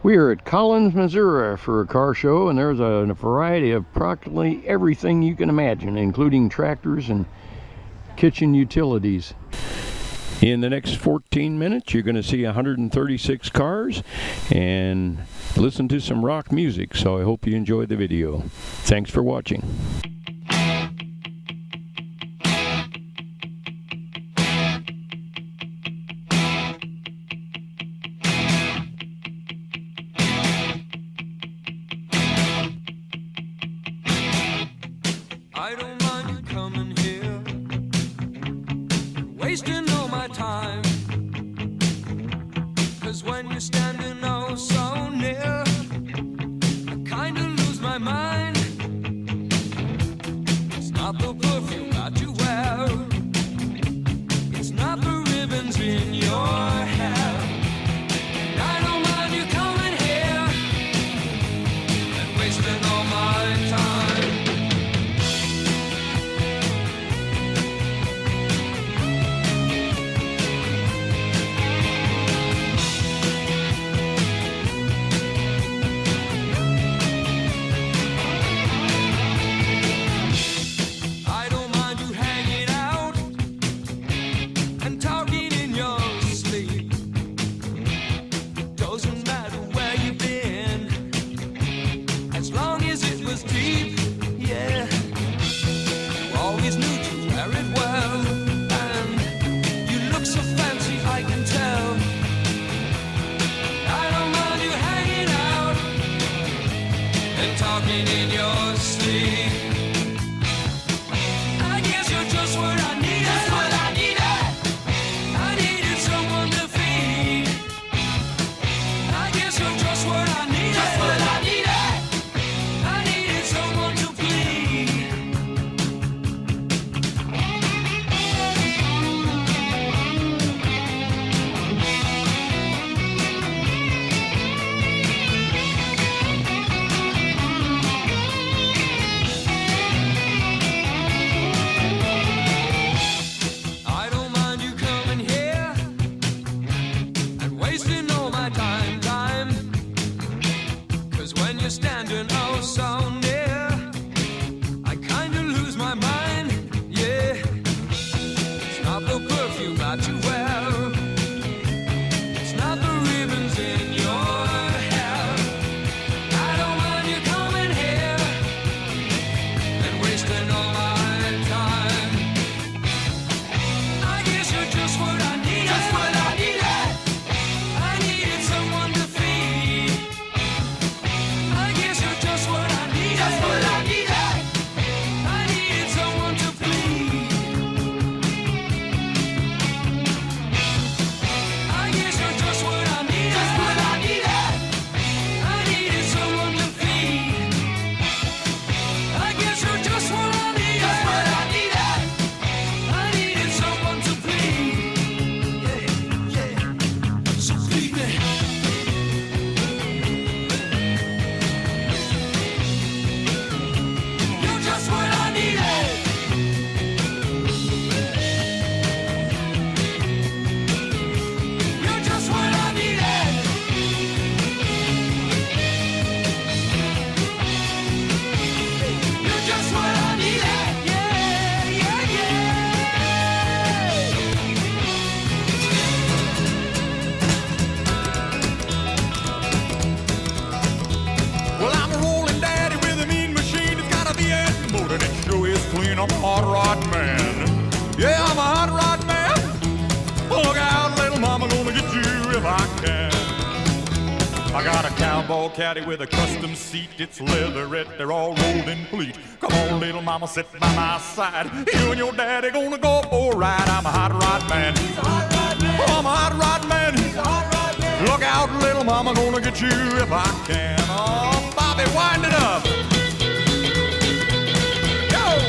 We are at Collins, Missouri for a car show, and there's a variety of practically everything you can imagine, including tractors and kitchen utilities. In the next 14 minutes, you're going to see 136 cars and listen to some rock music, so I hope you enjoy the video. Thanks for watching. I don't mind you coming here, wasting all my time. 'Cause when you're standing oh so near, I kinda lose my mind. It's not the perfume that you wear, it's not the ribbons in your hair. And I don't mind you coming here and wasting all my time. Talking in your sleep. I guess you're just what I needed. Just what I needed. I needed someone to feed. I guess you're just what I needed. Just what I needed. I needed someone to plead. Standing oh so near, I kinda lose my mind, yeah. It's not the perfume that you wear, it's not the ribbons in your hair. I don't mind you coming here and wasting all my time. I guess you're just what I needed. Just what I needed. I needed someone to feed. I guess you're just what I needed. Just what I needed. I needed someone to plead. I guess you're just what I needed. Just what I needed. I needed someone to feed. I guess you're just what I needed. Just what I needed. I needed someone to plead. Yeah, yeah. So plead me. You're just what I needed. You're just what I needed. You're just what I needed. Yeah, yeah, yeah. Well, I'm a rolling daddy with a mean machine. It's got a V8 motor and it sure is clean. I'm a hot rod man. Yeah, I'm a hot rod man. Look out, little mama, gonna get you if I can. I got a cowboy caddy with a custom seat. It's leatherette, they're all rolled in pleat. Come on, little mama, sit by my side. You and your daddy gonna go for a ride. I'm a hot rod man. He's a hot rod man. Oh, I'm a hot rod man. He's a hot rod man. Look out, little mama, gonna get you if I can. Oh, Bobby, wind it up. Go!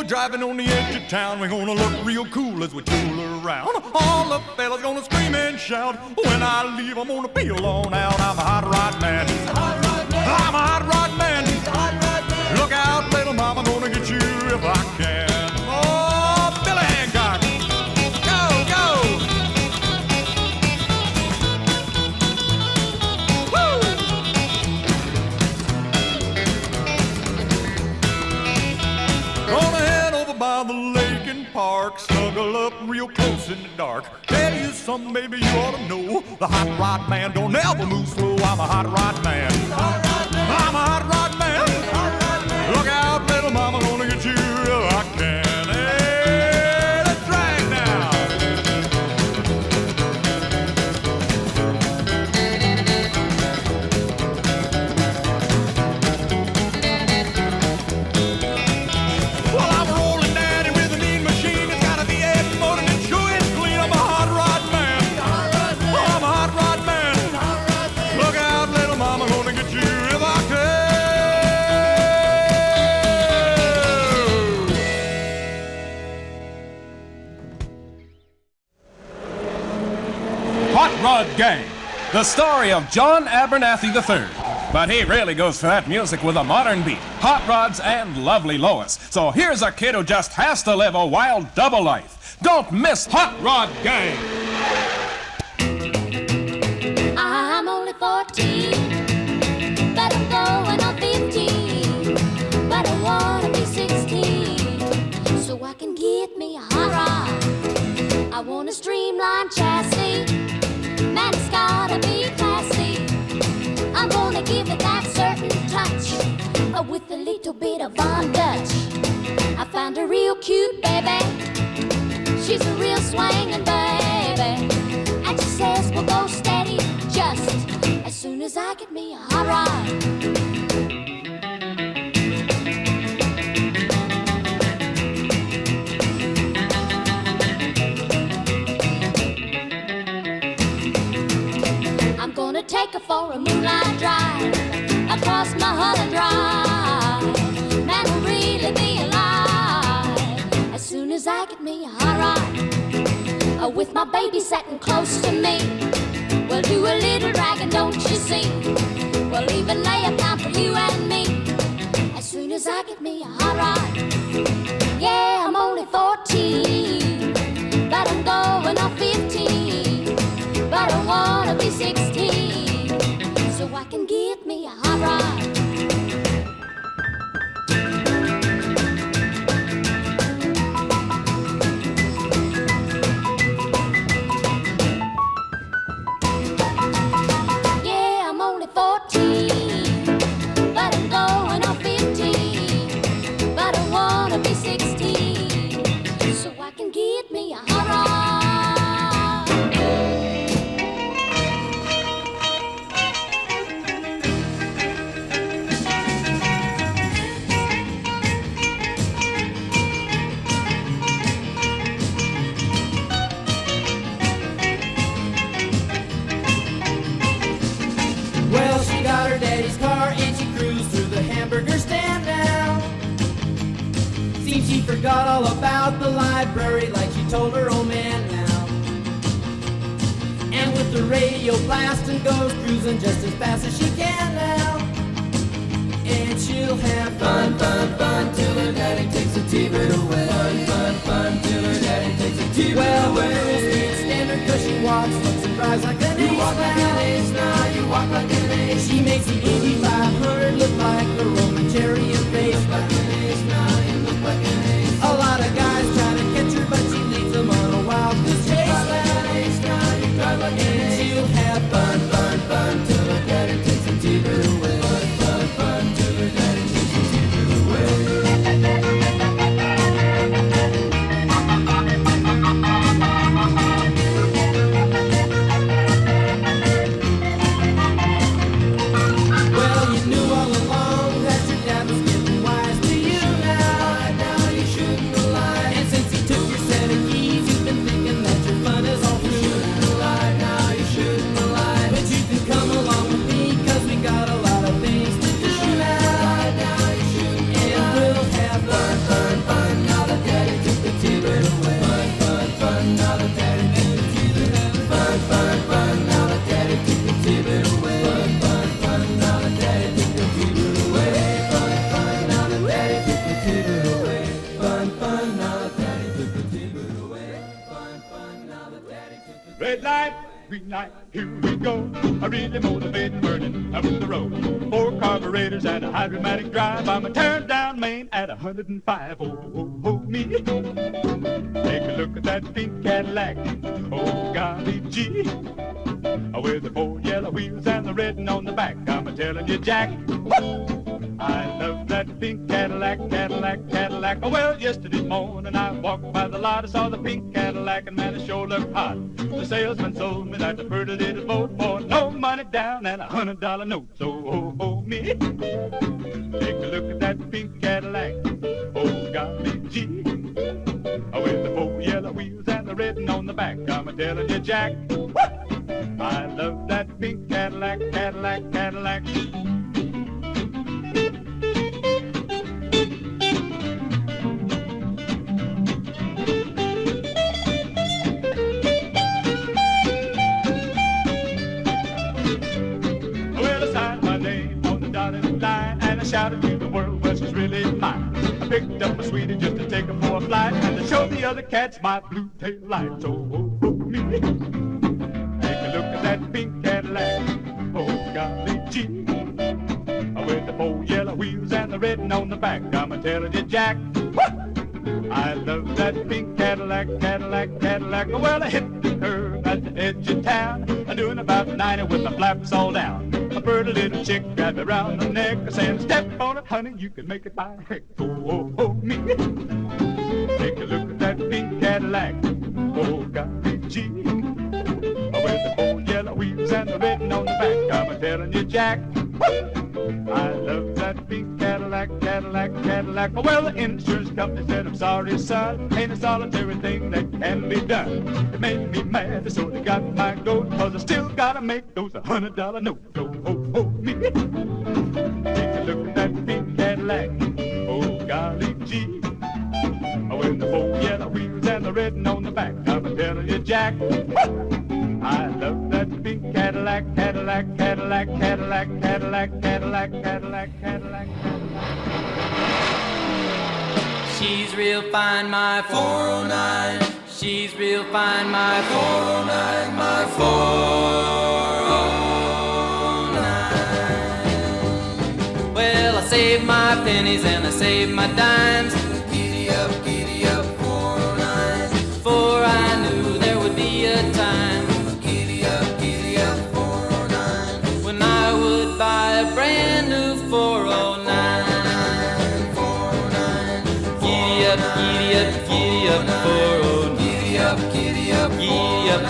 Driving on the edge of town, we're gonna look real cool as we tool around. All the fellas gonna scream and shout. When I leave, I'm gonna peel on out. I'm a hot rod man. I'm a hot rod man. Look out, little mama, gonna park, snuggle up real close in the dark. Tell you something, baby, you ought to know. The hot rod man don't ever move slow. I'm a hot rod man. I'm a hot rod man. Look out, little mama, gonna get you if I can. Hey, let's drag now. Well, I'm a rolling daddy with a mean machine. It's gotta be a motor and it sure is clean. I'm a hot rod man. I'm a hot rod man. Look out, little mama, gonna get you if I can. Hot Rod Gang, the story of John Abernathy III. But he really goes for that music with a modern beat, hot rods, and lovely Lois. So here's a kid who just has to live a wild double life. Don't miss Hot Rod Gang. I'm only 14, but I'm going on 15. But I wanna be 16, so I can get me a hot rod. I want a streamlined chassis, man, it's gotta be classy. I'm gonna give it that certain touch, with a little bit of Von Dutch. I found a real cute baby, she's a real swinging baby, and she says we'll go steady just as soon as I get me a hot rod. I'm gonna take her for a moonlight drive across Mulholland Drive. Man, will really be alive as soon as I get me a hot rod. With my baby sitting close to me, we'll do a little dragging, don't you see? We'll even lay a pound for you and me as soon as I get me a hot rod. Yeah, I'm only 14, but I'm going on 15. But I wanna be 16, so I can get me a hot rod. Yeah, I'm only 14, but I'm going on 15. But I wanna be 16, so I can get me a hot rod. Well, she got her daddy's car and she cruised through the hamburger stand now. Seems she forgot all about the library like she told her old man now. And with the radio blasting goes cruising just as fast as she can now. And she'll have fun, fun, fun till her daddy takes a T-bird away. Fun, fun, fun till her daddy takes a T-bird away. Well, the girls can't stand her 'cause she walks, looks and drives like an ace. You walk like an ace now, you walk like an ace. She makes the Indy 500 look like a Roman chariot race. Look like an ace now, you look like an ace. A lot of guys try to catch her, but she leads them on a wild goose chase. You drive like an ace now, you drive like an ace. And she'll have fun, fun, fun till her daddy takes a T-bird away. Fun, fun, fun till her daddy takes a T-bird away. Well, you knew all along that your dad was getting wise to you now. Now you shouldn't lie. And since he took your set of keys, you've been thinking that your fun is all through. You shouldn't lie. Now you shouldn't lie. But you can come along with me 'cause we got a lot of things to do now. Now you shouldn't lie. And we'll have fun, fun, fun. Now that daddy took the T-bird away. Fun, fun, fun. Now that daddy took the T-bird away. Fun, fun, fun. Now that daddy took the T-bird away. Fun, fun, fun. Now that daddy took the T-bird away. Fun, fun. Now that daddy took the T-bird away. Fun, fun. Now that daddy took the T-bird away. Fun, fun. Now that daddy took the Red light, green light, here we go. I really motivating, burning up the road. 4 carburetors and a hydromatic drive. I'm a tearing down Maine at 105. Oh, me. Take a look at that pink Cadillac. Oh, golly gee. With the 4 yellow wheels and the red on the back. I'm a telling you, Jack. I love that pink Cadillac, Cadillac, Cadillac. Oh, well, yesterday morning I walked by the lot. I saw the pink Cadillac and man, it sure looked hot. The salesman sold me that pretty little boat for no money down and $100 note. So, me. Take a look at that pink Cadillac. Oh, golly gee. With the 4 yellow wheels and the red on the back. I'm a telling you, Jack. I love that pink Cadillac, Cadillac, Cadillac. Well, I signed my name on the dotted line and I shouted to the world, well, she's really mine. I picked up my sweetie just to take her for a flight and to show the other cats my blue tail lights. Oh, me. Look at that pink Cadillac, oh golly gee. With the 4 yellow wheels and the red on the back, I'm a telling you, Jack. I love that pink Cadillac, Cadillac, Cadillac. Well, I hit the curve at the edge of town, I'm doing about 90 with my flaps all down. A pretty little chick grabbed me around the neck, saying, step on it, honey, you can make it by heck. Oh, me. Take a look at that pink Cadillac, oh golly gee. With the 4 yellow wheels and the red on the back, I'm a telling you, Jack. I love that pink Cadillac, Cadillac, Cadillac. Well, the insurance company said, I'm sorry, son, ain't a solitary thing that can be done. It made me mad, so they got my goat, cause I still gotta make those $100 notes. Oh, me. Take a look at that pink Cadillac, oh, golly gee. With the 4 yellow wheels and the red on the back, I'm a telling you, Jack. I love that pink Cadillac, Cadillac, Cadillac, Cadillac, Cadillac, Cadillac, Cadillac, Cadillac, Cadillac. She's real fine, my 409. She's real fine, my 409, my 409. Well, I saved my pennies and I saved my dimes. Giddy up, 409. For I knew there would be a time. Giddy up, 409. When I would buy a brand new 409. 409. Giddy up, 409. Giddy up, 409. Giddy up,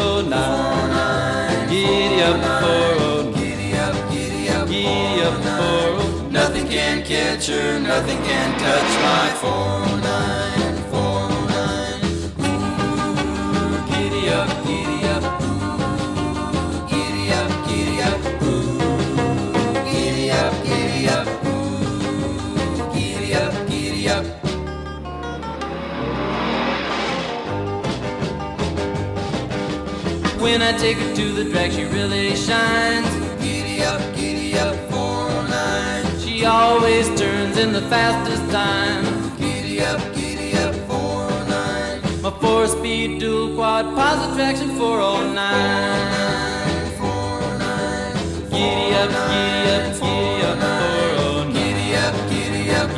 409. Giddy up, 409. Nothing can catch her, nothing can touch my 409. 409. Ooh, giddy up, giddy up. Ooh, giddy up, giddy up. Ooh, giddy up, giddy up. Ooh, giddy up, giddy up. When I take her to the drag, she really shines. Giddy up, 409. She always turns in the fastest time. Giddy up, 409. My 4-speed dual quad positive traction 409. 409. Giddy up, 409. Giddy up, 409. Giddy up,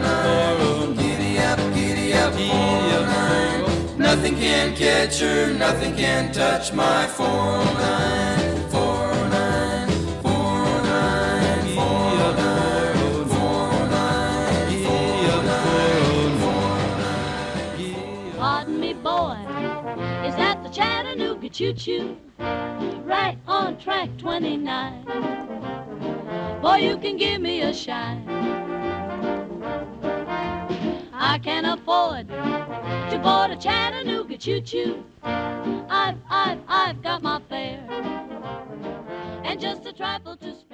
409. Giddy up, 409. Nothing can catch her, nothing can touch my 409. 409. 409. 409. 409. Pardon me, boy, is that the Chattanooga choo-choo? Right on track 29. Boy, you can give me a shine. I can afford to board a Chattanooga choo-choo. I've got my fare and just a trifle to spare.